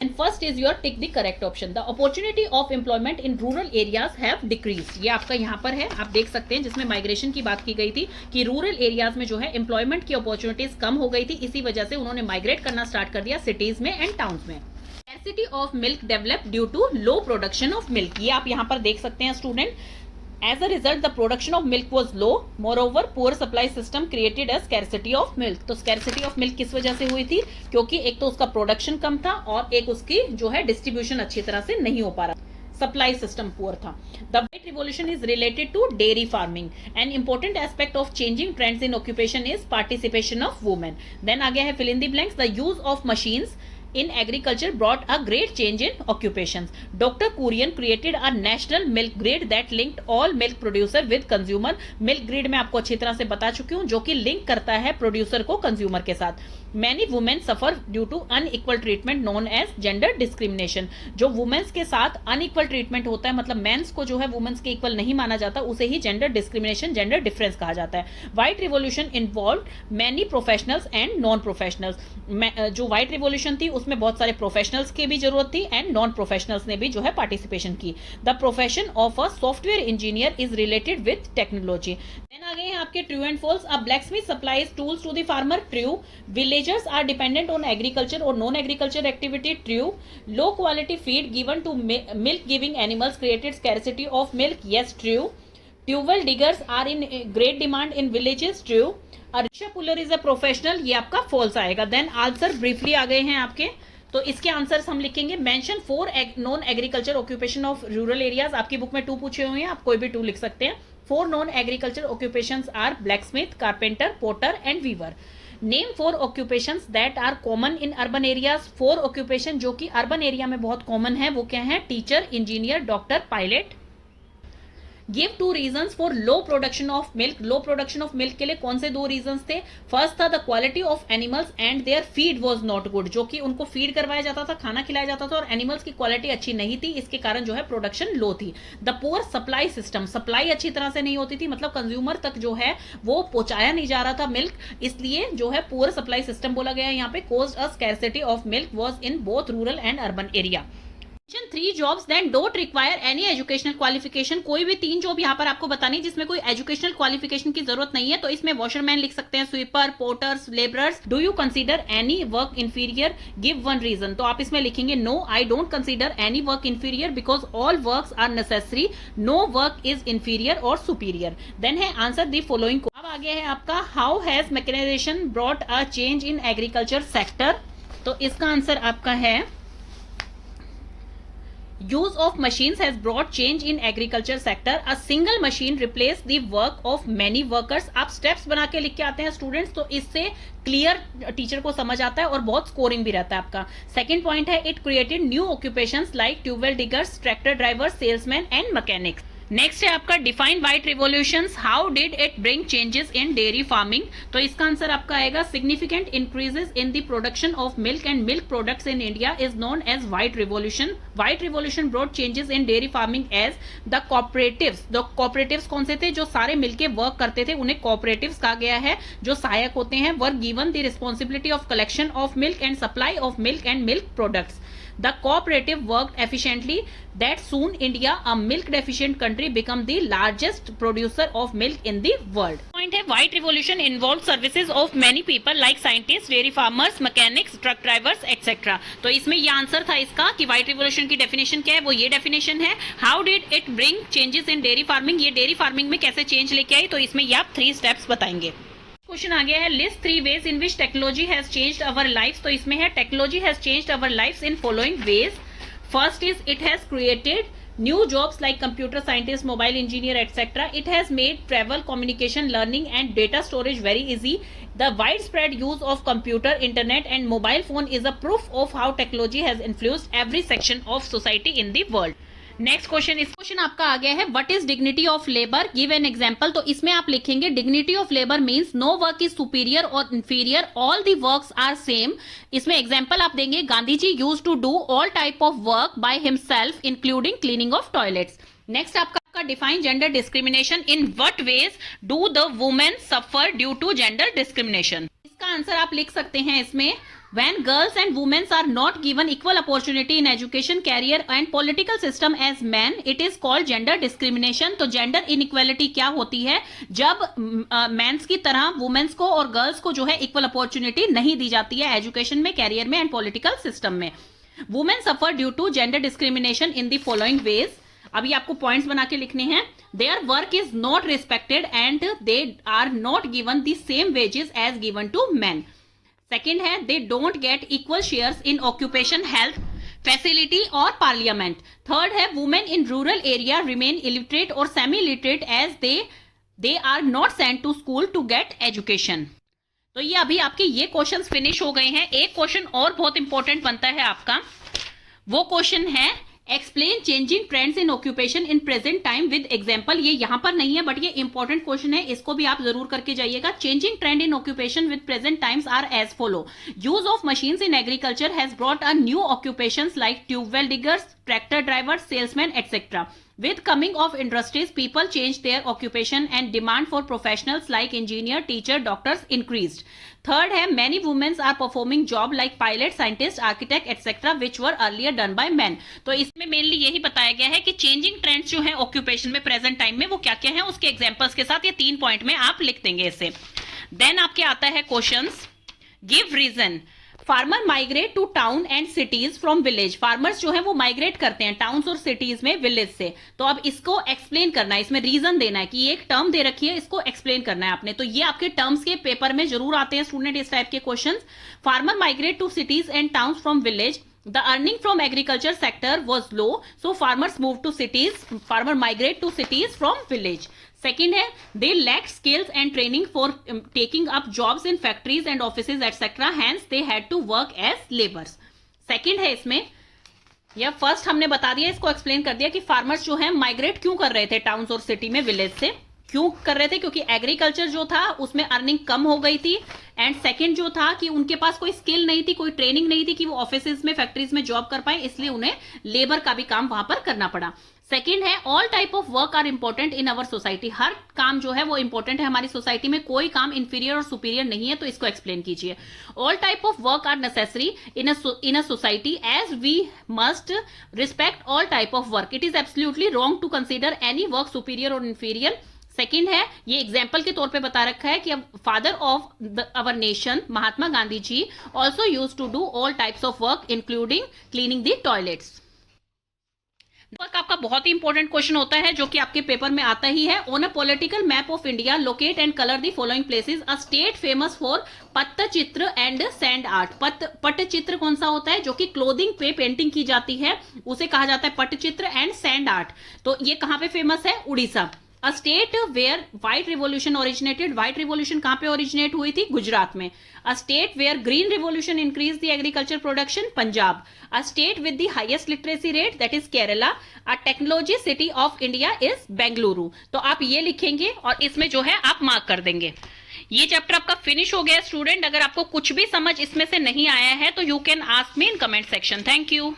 And first is your tick the correct option. The opportunity of employment in rural areas have decreased. ये आपका यहाँ पर है, आप देख सकते हैं, जिसमें माइग्रेशन की बात की गई थी कि रूरल एरियाज में जो है एम्प्लॉयमेंट की अपॉर्चुनिटीज कम हो गई थी, इसी वजह से उन्होंने माइग्रेट करना स्टार्ट कर दिया सिटीज में एंड टाउन्स में. Scarcity of milk developed due to low production of milk. ये आप यहाँ पर देख सकते हैं student. As a result, the production of milk was low. Moreover, poor supply system created a scarcity of milk. तो scarcity of milk किस वजह से हुई थी? क्योंकि एक तो उसका प्रोडक्शन कम था और एक उसकी जो है डिस्ट्रीब्यूशन अच्छी तरह से नहीं हो पा रहा, सप्लाई सिस्टम पुअर था. The white revolution is related to dairy farming. An important aspect of changing trends in occupation is participation of women. Then आगे है fill in the blanks. The use of machines in agriculture brought a great change in occupations. Dr. Kurian created a national milk grid that linked all milk producer with consumer. Milk grid में आपको अच्छी तरह से बता चुकी हूँ, जो कि लिंक करता है प्रोड्यूसर को कंज्यूमर के साथ. Many women suffer due to unequal treatment known as gender discrimination. जो वुमेन्स के साथ अनइक्वल ट्रीटमेंट होता है, मतलब मेंस को जो है वुमेन्स के इक्वल नहीं माना जाता, उसे ही जेंडर डिस्क्रिमिनेशन, जेंडर डिफरेंस कहा जाता है. White revolution involve many professionals and non professionals. जो व्हाइट रिवॉल्यूशन थी उसमें बहुत सारे प्रोफेशनल्स की भी जरूरत थी एंड नॉन प्रोफेशनल्स ने भी जो है पार्टिसिपेशन की. The profession of a software engineer is related with technology. Then आ गए हैं आपके true and false. A blacksmith supplies tools to the farmer. True. Villagers are dependent on agriculture or non-agriculture activity. True. Low quality feed given to milk giving animals created scarcity of milk. Yes, true. Tubewell diggers are in great demand in villages. True. A rickshaw puller is a professional. ये आपका false आएगा. Then answer briefly आ गए हैं आपके, तो इसके answers हम लिखेंगे. Mention 4 non agriculture occupation of rural areas. आपकी बुक में 2 पूछे हुए हैं, आप कोई भी 2 लिख सकते हैं. 4 non agriculture occupations are blacksmith, carpenter, potter and weaver. Name 4 occupations that are common in urban areas. 4 occupation जो कि अर्बन एरिया में बहुत कॉमन है, वो क्या है? Teacher, engineer, doctor, pilot. Give 2 reasons for low production of milk. Low production of milk के लिए कौन से 2 रीजंस थे? फर्स्ट था the quality of animals and their feed was not good. जो कि उनको फीड करवाया जाता था, खाना खिलाया जाता था, और एनिमल्स की क्वालिटी अच्छी नहीं थी, इसके कारण जो है प्रोडक्शन लो थी. The poor supply system. Supply अच्छी तरह से नहीं होती थी, मतलब कंज्यूमर तक जो है वो पहुंचाया नहीं जा रहा था मिल्क, इसलिए जो है पुअर सप्लाई सिस्टम बोला गया है यहाँ पे. Caused a scarcity of milk was in both rural and urban area. 3 jobs that don't require any educational qualification. कोई भी 3 जॉब यहाँ पर आपको बतानी जिसमें कोई एजुकेशनल क्वालिफिकेशन की जरूरत नहीं है, तो इसमें वॉशरमैन लिख सकते हैं, sweeper, porters, labourers. Do you consider any work inferior? Give 1 reason. तो आप इसमें लिखेंगे no, I don't consider any work inferior because all works are necessary. No work is inferior और सुपीरियर. देन है आंसर द फॉलोइंग. अब आगे है आपका how has mechanisation brought a change in agriculture sector. तो इसका आंसर आपका है use of machines has brought change in agriculture sector. A single machine replaced the work of many workers. आप steps बना के लिख के आते हैं स्टूडेंट्स, तो इससे क्लियर टीचर को समझ आता है और बहुत स्कोरिंग भी रहता है आपका. सेकंड पॉइंट है it created new occupations like tubewell diggers, tractor drivers, salesman and mechanics. Next है आपका define white revolutions. How did it bring changes in dairy farming. तो इसका आंसर आपका आएगा significant increases in the production of milk and milk products in India is known as white revolution. White revolution brought changes in dairy farming as the cooperatives. The cooperatives कौन से थे? जो सारे मिलके वर्क करते थे उन्हें कॉपरेटिव्स कहा गया है. जो सहायक होते हैं were given the responsibility of collection of milk and supply of milk and milk products. The cooperative worked efficiently that soon India, a milk deficient country, become the largest producer of milk in the world. Point है white revolution involved services of many people like scientists, dairy farmers, mechanics, truck drivers, etc. तो इसमें ये answer था इसका कि white revolution की definition क्या है, वो ये डेफिनेशन है. How did it bring changes in dairy farming. ये डेयरी फार्मिंग में कैसे चेंज लेके आई, तो इसमें ये आप 3 स्टेप्स बताएंगे. क्वेश्चन आ गया है list 3 ways in which technology has changed our lifes. तो इसमें है technology has changed our lifes in following ways. First is it has created new jobs like computer scientist, mobile engineer etcetera. It has made travel, communication, learning and data storage very easy. The widespread use of computer, internet and mobile phone is a proof of how technology has influenced every section of society in the world. Next question, इस question आपका आ गया है what is dignity of labour. Give an example. तो इसमें आप लिखेंगे dignity of labour means no work is superior और inferior, all the works are same. इसमें एग्जांपल आप देंगे Gandhi ji used to do all type of work by himself including cleaning of toilets. Next आपका define gender discrimination. In what ways do the women suffer due to gender discrimination. इसका answer आप लिख सकते हैं इसमें When girls and women are not given equal opportunity in education, career and political system as men, it is called gender discrimination. तो gender inequality क्या होती है? जब मेंस की तरह वुमेन्स को और गर्ल्स को जो है इक्वल अपॉर्चुनिटी नहीं दी जाती है एजुकेशन में, कैरियर में एंड पॉलिटिकल सिस्टम में. Women suffer due to gender discrimination in the following ways. अभी आपको पॉइंट्स बना के लिखने हैं. Their work is not respected and they are not given the same wages as given to man. Second है they don't get equal shares in occupation, health, facility और parliament. Third है women in rural area remain illiterate और semi illiterate as they are not sent to school to get education. तो ये अभी आपके ये questions finish हो गए हैं. एक क्वेश्चन और बहुत इंपॉर्टेंट बनता है आपका. वो क्वेश्चन है explain changing trends in occupation in present time with example. ये यहां पर नहीं है बट ये इंपॉर्टेंट क्वेश्चन है, इसको भी आप जरूर करके जाइएगा. Changing trend in occupation with present times are as follow. Use of machines in agriculture has brought a new occupations like tubewell diggers, tractor drivers, salesman etcetera. With coming of industries, people changed their occupation and demand for professionals like engineer, teacher, doctors increased. Third है many women are performing job like pilot, scientist, architect, etc. which were earlier done by men. तो इसमें mainly यही बताया गया है कि changing trends जो है ऑक्यूपेशन में प्रेजेंट टाइम में वो क्या क्या है, उसके एग्जांपल्स के साथ ये 3 पॉइंट में आप लिख देंगे इसे. देन आपके आता है questions. Give reason. Farmer migrate to town and cities from village. Farmers जो है वो माइग्रेट करते हैं टाउन्स और सिटीज में विलेज से. तो अब इसको एक्सप्लेन करना है, इसमें रीजन देना है कि ये एक टर्म दे रखी है, इसको एक्सप्लेन करना है आपने. तो ये आपके टर्म्स के पेपर में जरूर आते हैं स्टूडेंट इस टाइप के questions. Farmer migrate to cities and towns from village. The earning from agriculture sector was low, so farmers moved to cities. Farmer migrate to cities from village. Second है they lacked skills and training for taking up jobs in factories and offices etc. Hence they had to work as laborers. Second है इसमें या first हमने बता दिया, इसको explain कर दिया कि फार्मर्स जो है माइग्रेट क्यों कर रहे थे टाउन्स और सिटी में विलेज से. क्यों कर रहे थे? क्योंकि एग्रीकल्चर जो था उसमें अर्निंग कम हो गई थी. एंड सेकंड जो था कि उनके पास कोई स्किल नहीं थी, कोई ट्रेनिंग नहीं थी कि वो ऑफिसेज में, फैक्ट्रीज में जॉब कर पाए, इसलिए उन्हें लेबर का भी काम वहां पर करना पड़ा. सेकंड है all type of work are important in our society. हर काम जो है वो इंपॉर्टेंट है हमारी सोसाइटी में, कोई काम इंफीरियर और सुपीरियर नहीं है. तो इसको एक्सप्लेन कीजिए. All type of work are necessary in a society as we must respect all type of work. It is absolutely wrong to consider any work superior और इंफीरियर. सेकेंड है ये example के तौर पे बता रखा है कि father of our nation Mahatma Gandhi ji also use to do all types of work including cleaning the toilets. आपका बहुत ही इंपॉर्टेंट क्वेश्चन होता है जो कि आपके पेपर में आता ही है. On a political map of India locate and colour the following places. A state famous for Pattachitra and sand art. Pattachitra कौन सा होता है? जो कि क्लोथिंग पे पेंटिंग की जाती है, उसे कहा जाता है पट्टचित्र. एंड सैंड आर्ट तो ये कहां पे फेमस है? Orissa. A state where white revolution originated. White revolution कहां पे ओरिजिनेट हुई थी? गुजरात में. A state where green revolution increase the agriculture production. Punjab. A state with the highest literacy rate that is Kerala. A technology city of India is Bengaluru. तो आप ये लिखेंगे और इसमें जो है आप मार्क कर देंगे. ये चैप्टर आपका फिनिश हो गया स्टूडेंट. अगर आपको कुछ भी समझ इसमें से नहीं आया है तो you can ask me in comment section. Thank you.